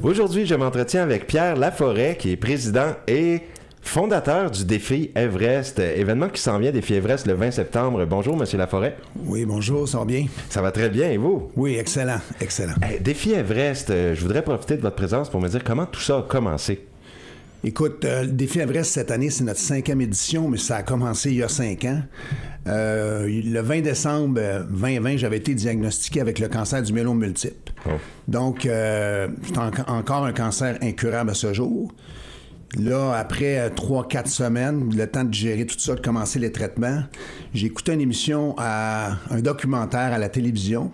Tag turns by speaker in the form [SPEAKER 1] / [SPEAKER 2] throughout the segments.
[SPEAKER 1] Aujourd'hui, je m'entretiens avec Pierre Laforêt, qui est président et fondateur du défi Everest, événement qui s'en vient, défi Everest, le 20 septembre. Bonjour, Monsieur Laforêt.
[SPEAKER 2] Oui, bonjour, ça va bien?
[SPEAKER 1] Ça va très bien, et vous?
[SPEAKER 2] Oui, excellent, excellent.
[SPEAKER 1] Défi Everest, je voudrais profiter de votre présence pour me dire comment tout ça a commencé.
[SPEAKER 2] Écoute, le défi Everest cette année, c'est notre 5e édition, mais ça a commencé il y a 5 ans. Le 20 décembre 2020, j'avais été diagnostiqué avec le cancer du myélome multiple. Oh. Donc, c'est encore un cancer incurable à ce jour. Là, après 3-4 semaines, le temps de gérer tout ça, de commencer les traitements, j'ai écouté une émission, un documentaire à la télévision.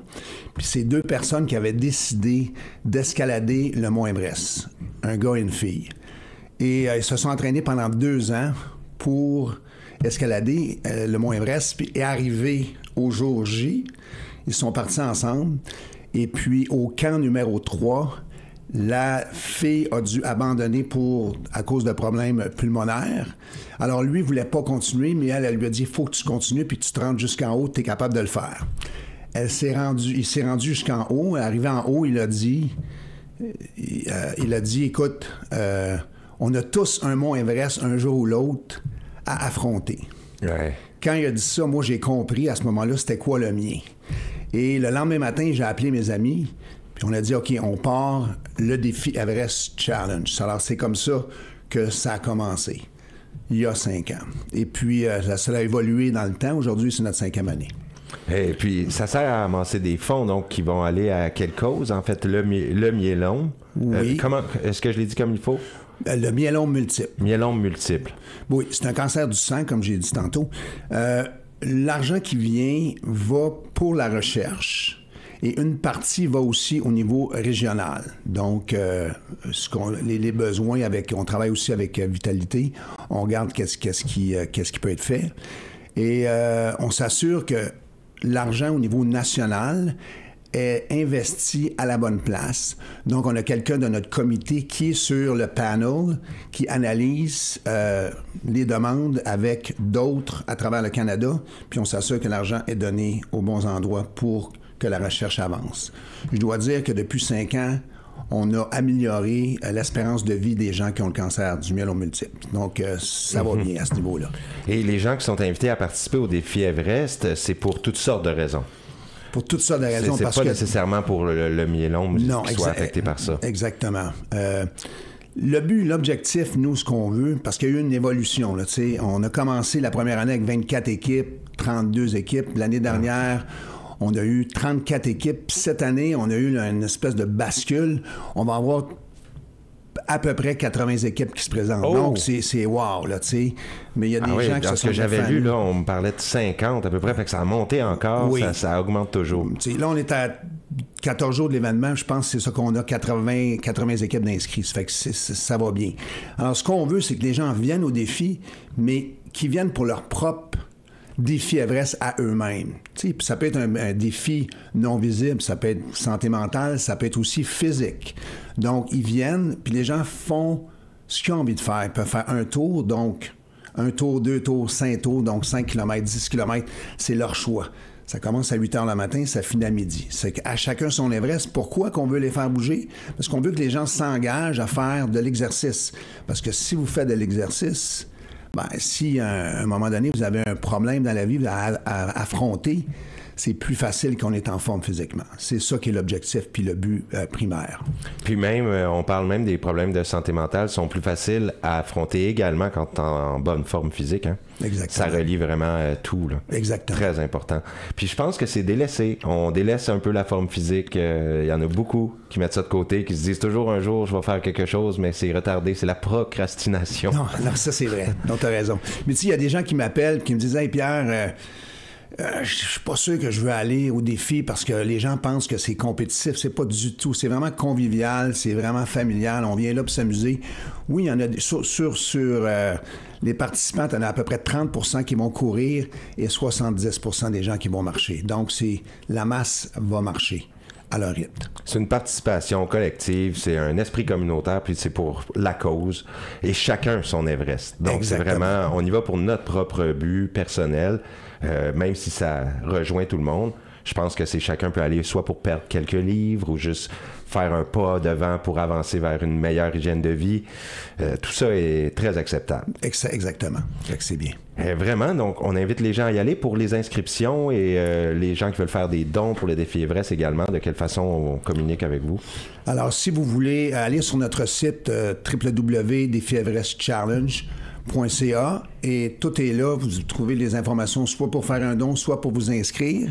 [SPEAKER 2] Puis c'est 2 personnes qui avaient décidé d'escalader le mont Everest, un gars et une fille. Et ils se sont entraînés pendant 2 ans pour escalader le mont Everest et arriver au jour J. Ils sont partis ensemble. Et puis, au camp numéro 3, la fille a dû abandonner à cause de problèmes pulmonaires. Alors, lui, il ne voulait pas continuer, mais elle lui a dit, il faut que tu continues, puis que tu te rendes jusqu'en haut, tu es capable de le faire. Il s'est rendu jusqu'en haut. Arrivé en haut, il a dit, écoute, on a tous un mont Everest un jour ou l'autre à affronter.
[SPEAKER 1] Ouais.
[SPEAKER 2] Quand il a dit ça, moi, j'ai compris à ce moment-là, c'était quoi le mien. Et le lendemain matin, j'ai appelé mes amis, puis on a dit, OK, on part le défi Everest Challenge. Alors, c'est comme ça que ça a commencé, il y a 5 ans. Et puis, ça a évolué dans le temps. Aujourd'hui, c'est notre 5e année.
[SPEAKER 1] Et puis, ça sert à amasser des fonds, donc, qui vont aller à quelle cause? En fait, le myélome.
[SPEAKER 2] Oui.
[SPEAKER 1] Est-ce que je l'ai dit comme il faut?
[SPEAKER 2] Le myélome multiple.
[SPEAKER 1] Myélome multiple.
[SPEAKER 2] Oui, c'est un cancer du sang, comme j'ai dit tantôt. L'argent qui vient va pour la recherche et une partie va aussi au niveau régional. Donc, les besoins, on travaille aussi avec Vitalité. On regarde qu'est-ce qui peut être fait. Et on s'assure que l'argent au niveau national est investi à la bonne place. Donc, on a quelqu'un de notre comité qui est sur le panel, qui analyse les demandes avec d'autres à travers le Canada, puis on s'assure que l'argent est donné aux bons endroits pour que la recherche avance. Je dois dire que depuis 5 ans, on a amélioré l'espérance de vie des gens qui ont le cancer du myélome multiple. Donc, ça va bien à ce niveau-là.
[SPEAKER 1] Et les gens qui sont invités à participer au défi Everest, c'est pour toutes sortes de raisons.
[SPEAKER 2] Pour toutes sortes de raisons.
[SPEAKER 1] C'est pas nécessairement pour le myélome qui soit affecté par ça.
[SPEAKER 2] Exactement. Le but, l'objectif, nous, ce qu'on veut, parce qu'il y a eu une évolution. Là, on a commencé la première année avec 24 équipes, 32 équipes. L'année dernière, on a eu 34 équipes. Puis cette année, on a eu une espèce de bascule. On va avoir à peu près 80 équipes qui se présentent. Oh. Donc, c'est wow, là, tu sais. Mais il y a des gens qui se sont...
[SPEAKER 1] Dans ce que j'avais lu, là, on me parlait de 50 à peu près, fait que ça a monté encore, oui. ça augmente toujours.
[SPEAKER 2] Là, on est à 14 jours de l'événement, je pense que c'est ça qu'on a, 80 équipes d'inscrits. Ça fait que ça va bien. Alors, ce qu'on veut, c'est que les gens viennent au défi, mais qu'ils viennent pour leur propre défi Everest à eux-mêmes. Puis ça peut être un défi non visible, ça peut être santé mentale, ça peut être aussi physique. Donc, ils viennent, puis les gens font ce qu'ils ont envie de faire. Ils peuvent faire un tour, donc 1 tour, 2 tours, 5 tours, donc 5 km, 10 km, c'est leur choix. Ça commence à 8 heures le matin, ça finit à midi. C'est qu'à chacun son Everest. Pourquoi qu'on veut les faire bouger? Parce qu'on veut que les gens s'engagent à faire de l'exercice. Parce que si vous faites de l'exercice, si à un moment donné, vous avez un problème dans la vie à affronter, c'est plus facile qu'on est en forme physiquement. C'est ça qui est l'objectif puis le but primaire.
[SPEAKER 1] Puis même, on parle même des problèmes de santé mentale sont plus faciles à affronter également quand tu es en bonne forme physique. Hein?
[SPEAKER 2] Exactement.
[SPEAKER 1] Ça relie vraiment tout. Là.
[SPEAKER 2] Exactement.
[SPEAKER 1] Très important. Puis je pense que c'est délaissé. On délaisse un peu la forme physique. Il y en a beaucoup qui mettent ça de côté, qui se disent toujours un jour, je vais faire quelque chose, mais c'est retardé. C'est la procrastination.
[SPEAKER 2] Non, ça c'est vrai. Donc tu as raison. Mais tu sais, il y a des gens qui m'appellent, qui me disent « Hey Pierre, je suis pas sûr que je veux aller au défi parce que les gens pensent que c'est compétitif. C'est pas du tout. C'est vraiment convivial, c'est vraiment familial. On vient là pour s'amuser. Oui, il y en a sur les participants, il y en a à peu près 30% qui vont courir et 70% des gens qui vont marcher. Donc, la masse va marcher. à leur rythme.
[SPEAKER 1] C'est une participation collective, c'est un esprit communautaire, puis c'est pour la cause, et chacun son Everest. Donc, c'est vraiment, on y va pour notre propre but personnel, même si ça rejoint tout le monde. Je pense que chacun peut aller soit pour perdre quelques livres ou juste faire un pas devant pour avancer vers une meilleure hygiène de vie. Tout ça est très acceptable.
[SPEAKER 2] Exactement. C'est bien.
[SPEAKER 1] Vraiment, donc on invite les gens à y aller pour les inscriptions et les gens qui veulent faire des dons pour le défi Everest également. De quelle façon on communique avec vous? Alors,
[SPEAKER 2] si vous voulez aller sur notre site www.defieveresschallenge.ca et tout est là. Vous trouvez les informations soit pour faire un don, soit pour vous inscrire.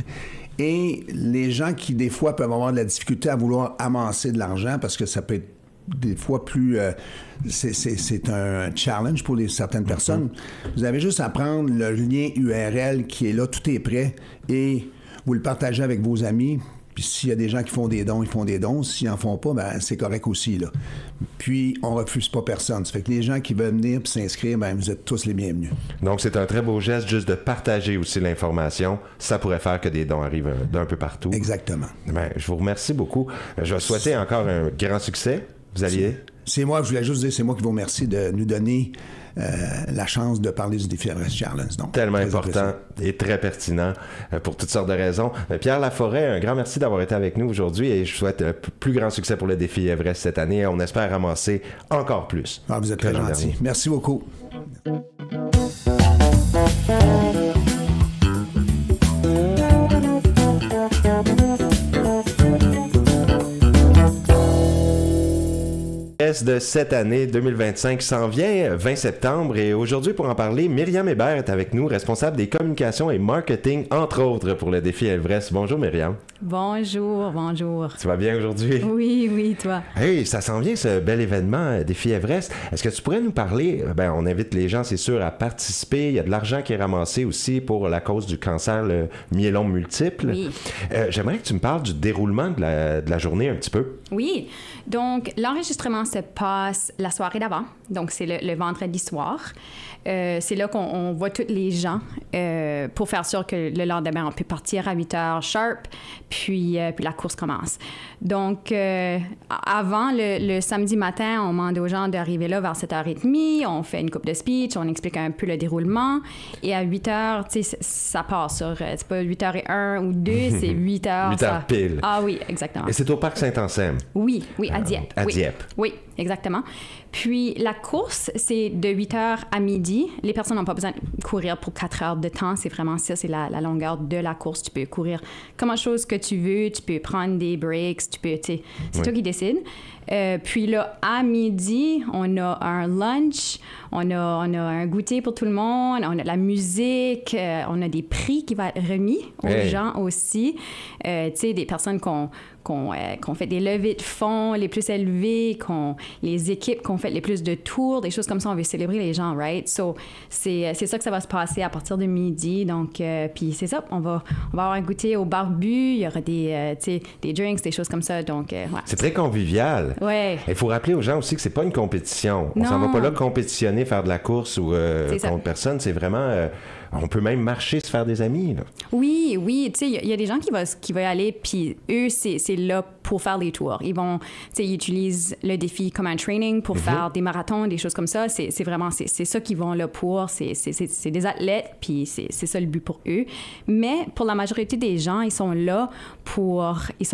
[SPEAKER 2] Et les gens qui, des fois, peuvent avoir de la difficulté à vouloir amasser de l'argent parce que ça peut être des fois plus... c'est un challenge pour certaines personnes. Vous avez juste à prendre le lien URL qui est là, tout est prêt, et vous le partagez avec vos amis. Puis s'il y a des gens qui font des dons, ils font des dons. S'ils n'en font pas, ben c'est correct aussi, là. Puis, on refuse pas personne. Ça fait que les gens qui veulent venir et s'inscrire, ben vous êtes tous les bienvenus.
[SPEAKER 1] Donc, c'est un très beau geste juste de partager aussi l'information. Ça pourrait faire que des dons arrivent d'un peu partout.
[SPEAKER 2] Exactement.
[SPEAKER 1] Ben, je vous remercie beaucoup. Je vais souhaiter encore un grand succès. Vous alliez...
[SPEAKER 2] C'est moi, je voulais juste dire, c'est moi qui vous remercie de nous donner la chance de parler du défi Everest Challenge. Donc,
[SPEAKER 1] tellement important et très pertinent pour toutes sortes de raisons. Pierre Laforêt, un grand merci d'avoir été avec nous aujourd'hui et je souhaite plus grand succès pour le défi Everest cette année. On espère ramasser encore plus.
[SPEAKER 2] Ah, vous êtes très gentil. Merci beaucoup.
[SPEAKER 1] De cette année 2025 s'en vient, 20 septembre, et aujourd'hui pour en parler, Myriam Hébert est avec nous, responsable des communications et marketing, entre autres, pour le défi Everest. Bonjour Myriam.
[SPEAKER 3] Bonjour. Tu
[SPEAKER 1] vas bien aujourd'hui?
[SPEAKER 3] Oui, toi.
[SPEAKER 1] Hey, ça s'en vient ce bel événement, défi Everest. Est-ce que tu pourrais nous parler, on invite les gens, c'est sûr, à participer, il y a de l'argent qui est ramassé aussi pour la cause du cancer, le myélome multiple.
[SPEAKER 3] Oui.
[SPEAKER 1] J'aimerais que tu me parles du déroulement de la journée un petit peu.
[SPEAKER 3] Oui, donc l'enregistrement se passe la soirée d'avant, donc c'est le vendredi soir. C'est là qu'on voit tous les gens pour faire sûr que le lendemain, on peut partir à 8 h sharp, puis la course commence. Donc, avant, le samedi matin, on demande aux gens d'arriver là vers 7h30, on fait une coupe de speech, on explique un peu le déroulement, et à 8 h, tu sais, ça passe sur, c'est pas 8h01 ou 2, c'est 8 h.
[SPEAKER 1] 8 h pile.
[SPEAKER 3] Ah oui, exactement.
[SPEAKER 1] Et c'est au parc Saint-Anselme.
[SPEAKER 3] Oui, à Dieppe.
[SPEAKER 1] À Dieppe.
[SPEAKER 3] Oui, exactement. Puis la course, c'est de 8 h à midi. Les personnes n'ont pas besoin de courir pour 4 heures de temps. C'est vraiment ça, c'est la longueur de la course. Tu peux courir comme chose que tu veux. Tu peux prendre des breaks. Tu peux, c'est toi qui décides. Puis là, à midi, on a un lunch, on a un goûter pour tout le monde, on a de la musique, on a des prix qui vont être remis aux gens aussi. Tu sais, des personnes qu'on fait des levées de fonds les plus élevées, les équipes qu'on fait les plus de tours, des choses comme ça. On veut célébrer les gens, right? So, c'est ça que ça va se passer à partir de midi. Donc, puis c'est ça, on va avoir un goûter au barbu, il y aura des drinks, des choses comme ça. Donc, ouais. C'est
[SPEAKER 1] très convivial.
[SPEAKER 3] Ouais.
[SPEAKER 1] Il faut rappeler aux gens aussi que c'est pas une compétition. On s'en va pas là compétitionner, faire de la course ou contre personne. C'est vraiment... on peut même marcher, se faire des amis. Là.
[SPEAKER 3] Oui. Tu sais, il y a des gens qui vont y aller, puis eux, c'est là pour faire des tours. Ils vont, tu sais, ils utilisent le défi comme un training pour faire des marathons, des choses comme ça. C'est vraiment, c'est ça qu'ils vont là pour. C'est des athlètes, puis c'est ça le but pour eux. Mais pour la majorité des gens, ils sont là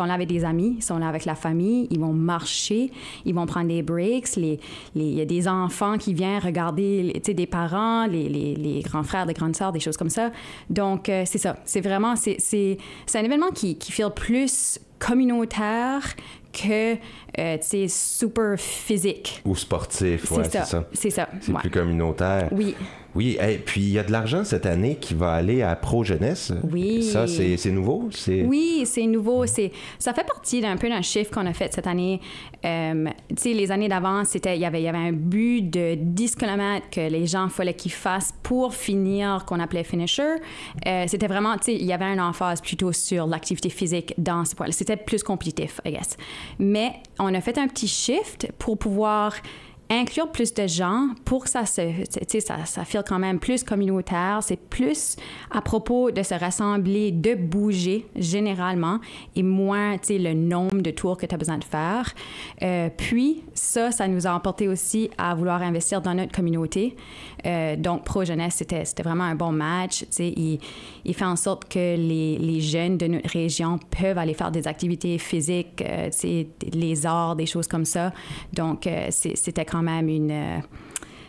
[SPEAKER 3] avec des amis, ils sont là avec la famille, ils vont marcher, ils vont prendre des breaks. Il y a des enfants qui viennent regarder, tu sais, des parents, les grands frères, des grandes sœurs, des choses comme ça. Donc, c'est ça. C'est vraiment, c'est un événement qui fait plus communautaire que, tu sais, super physique.
[SPEAKER 1] Ou sportif, ouais, c'est ça.
[SPEAKER 3] C'est ça.
[SPEAKER 1] C'est plus communautaire.
[SPEAKER 3] Oui.
[SPEAKER 1] Oui, et puis il y a de l'argent cette année qui va aller à Pro Jeunesse.
[SPEAKER 3] Oui.
[SPEAKER 1] Ça, c'est nouveau?
[SPEAKER 3] Oui, c'est nouveau. Ça fait partie d'un peu d'un chiffre qu'on a fait cette année. Tu sais, les années d'avant, il y avait un but de 10 km que les gens fallait qu'ils fassent pour finir, qu'on appelait finisher. C'était vraiment, tu sais, il y avait une emphase plutôt sur l'activité physique dans ce point. C'était plus compétitif, I guess. Mais on a fait un petit shift pour pouvoir inclure plus de gens pour que ça file quand même plus communautaire. C'est plus à propos de se rassembler, de bouger généralement et moins, le nombre de tours que tu as besoin de faire. Puis, ça nous a emporté aussi à vouloir investir dans notre communauté. Donc, Pro-Jeunesse, c'était vraiment un bon match. Il fait en sorte que les jeunes de notre région peuvent aller faire des activités physiques, les arts, des choses comme ça. Donc, c'était quand même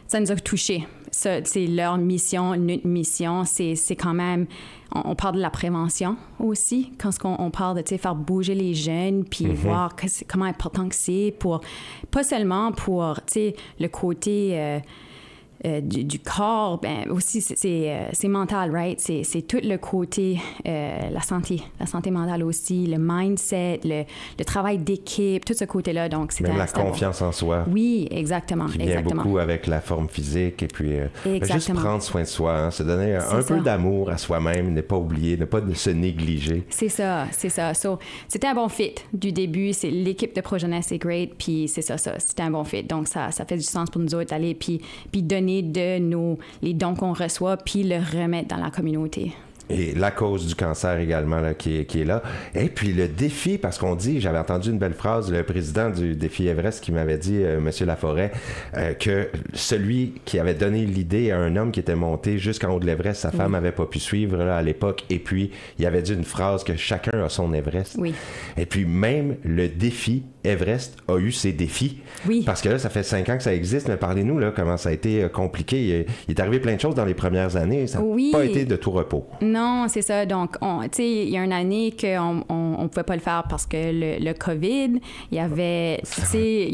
[SPEAKER 3] ça nous a touchés. Ça, c'est leur mission, notre mission, c'est quand même... On parle de la prévention aussi, quand on parle de faire bouger les jeunes, puis voir comment important que c'est pour... Pas seulement pour, le côté... du corps, ben aussi c'est mental, right? C'est tout le côté, la santé mentale aussi, le mindset, le travail d'équipe, tout ce côté-là. Donc,
[SPEAKER 1] même la confiance en soi.
[SPEAKER 3] Oui, exactement.
[SPEAKER 1] Qui vient beaucoup avec la forme physique et puis juste prendre soin de soi, hein, se donner un peu d'amour à soi-même, ne pas oublier, ne pas se négliger.
[SPEAKER 3] C'est ça. So, c'était un bon fit du début. L'équipe de Pro-Jeunesse est great, puis c'est ça, c'était un bon fit. Donc, ça fait du sens pour nous autres d'aller puis donner de les dons qu'on reçoit, puis le remettre dans la communauté.
[SPEAKER 1] Et la cause du cancer également là, qui est là. Et puis le défi, parce qu'on dit, j'avais entendu une belle phrase, le président du défi Everest qui m'avait dit, Monsieur Laforêt, que celui qui avait donné l'idée à un homme qui était monté jusqu'en haut de l'Everest, sa femme n'avait pas pu suivre là, à l'époque, et puis il avait dit une phrase que chacun a son Everest.
[SPEAKER 3] Oui.
[SPEAKER 1] Et puis même le défi Everest a eu ses défis.
[SPEAKER 3] Oui.
[SPEAKER 1] Parce que là, ça fait 5 ans que ça existe, mais parlez-nous là, comment ça a été compliqué. Il est arrivé plein de choses dans les premières années, ça n'a pas été de tout repos.
[SPEAKER 3] Non, c'est ça. Donc, il y a une année qu'on ne pouvait pas le faire parce que le COVID, il y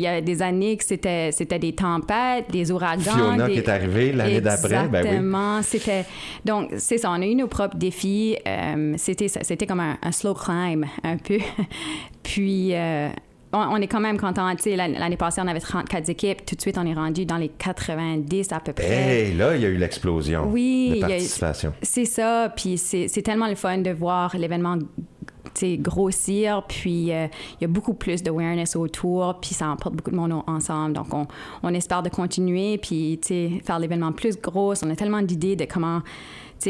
[SPEAKER 3] a des années que c'était des tempêtes, des ouragans.
[SPEAKER 1] Fiona qui est arrivée l'année d'après.
[SPEAKER 3] Exactement. Donc, c'est ça. On a eu nos propres défis. C'était comme un slow climb, un peu. Puis... on est quand même content. L'année passée, on avait 34 équipes. Tout de suite, on est rendu dans les 90 à peu près.
[SPEAKER 1] Hey, là, il y a eu l'explosion de participation.
[SPEAKER 3] C'est ça. Puis c'est tellement le fun de voir l'événement grossir. Puis il y a beaucoup plus d'awareness autour. Puis ça emporte beaucoup de monde ensemble. Donc, on espère de continuer. Puis faire l'événement plus gros. On a tellement d'idées de comment...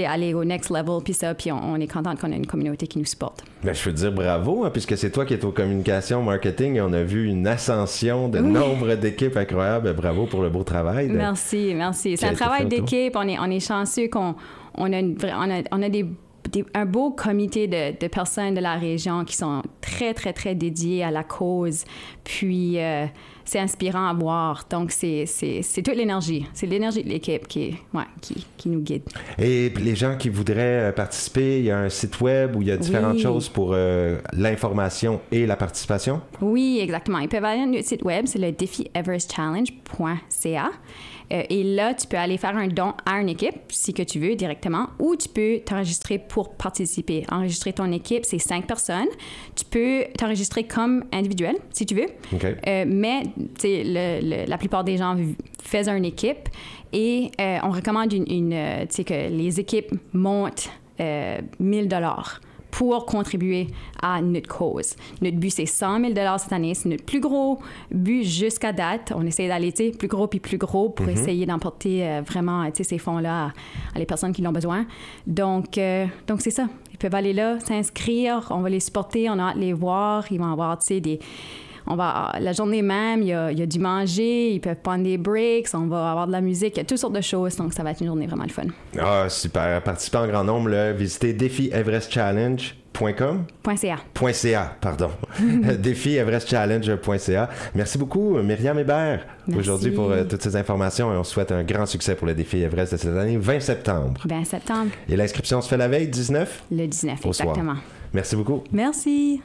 [SPEAKER 3] aller au next level, puis ça, puis on est content qu'on ait une communauté qui nous supporte.
[SPEAKER 1] Ben, je veux te dire bravo, hein, puisque c'est toi qui es aux communications, marketing, et on a vu une ascension de nombre d'équipes incroyables. Bravo pour le beau travail.
[SPEAKER 3] Merci. C'est un travail d'équipe. On est chanceux qu'on a un beau comité de personnes de la région qui sont très, très, très dédiées à la cause. Puis, c'est inspirant à voir. Donc, c'est toute l'énergie. C'est l'énergie de l'équipe qui nous guide. Et
[SPEAKER 1] les gens qui voudraient participer, il y a un site web où il y a différentes choses pour l'information et la participation? Oui,
[SPEAKER 3] exactement. Ils peuvent aller à notre site web, c'est le défievereschtchallenge.ca. Et là, tu peux aller faire un don à une équipe, si que tu veux, directement, ou tu peux t'enregistrer pour participer. Enregistrer ton équipe, c'est 5 personnes. Tu peux t'enregistrer comme individuel, si tu veux.
[SPEAKER 1] Okay.
[SPEAKER 3] Mais, la plupart des gens font une équipe et on recommande que les équipes montent $1,000 pour contribuer à notre cause. Notre but, c'est $100,000 cette année. C'est notre plus gros but jusqu'à date. On essaie d'aller plus gros pour essayer d'emporter vraiment ces fonds-là à les personnes qui l'ont besoin. Donc c'est ça. Ils peuvent aller là, s'inscrire. On va les supporter. On a hâte de les voir. Ils vont avoir la journée même, il y a du manger, ils peuvent prendre des breaks, on va avoir de la musique, il y a toutes sortes de choses, donc ça va être une journée vraiment le fun.
[SPEAKER 1] Ah, super. Participez en grand nombre, là. Visitez défievereschtchallenge.com.ca, pardon. défievereschtchallenge.ca. Merci beaucoup, Myriam Hébert, aujourd'hui pour toutes ces informations et on souhaite un grand succès pour le défi Everest de cette année, 20 septembre.
[SPEAKER 3] 20 septembre.
[SPEAKER 1] Et l'inscription se fait la veille, 19?
[SPEAKER 3] Le 19,
[SPEAKER 1] au
[SPEAKER 3] exactement.
[SPEAKER 1] Soir. Merci beaucoup.
[SPEAKER 3] Merci.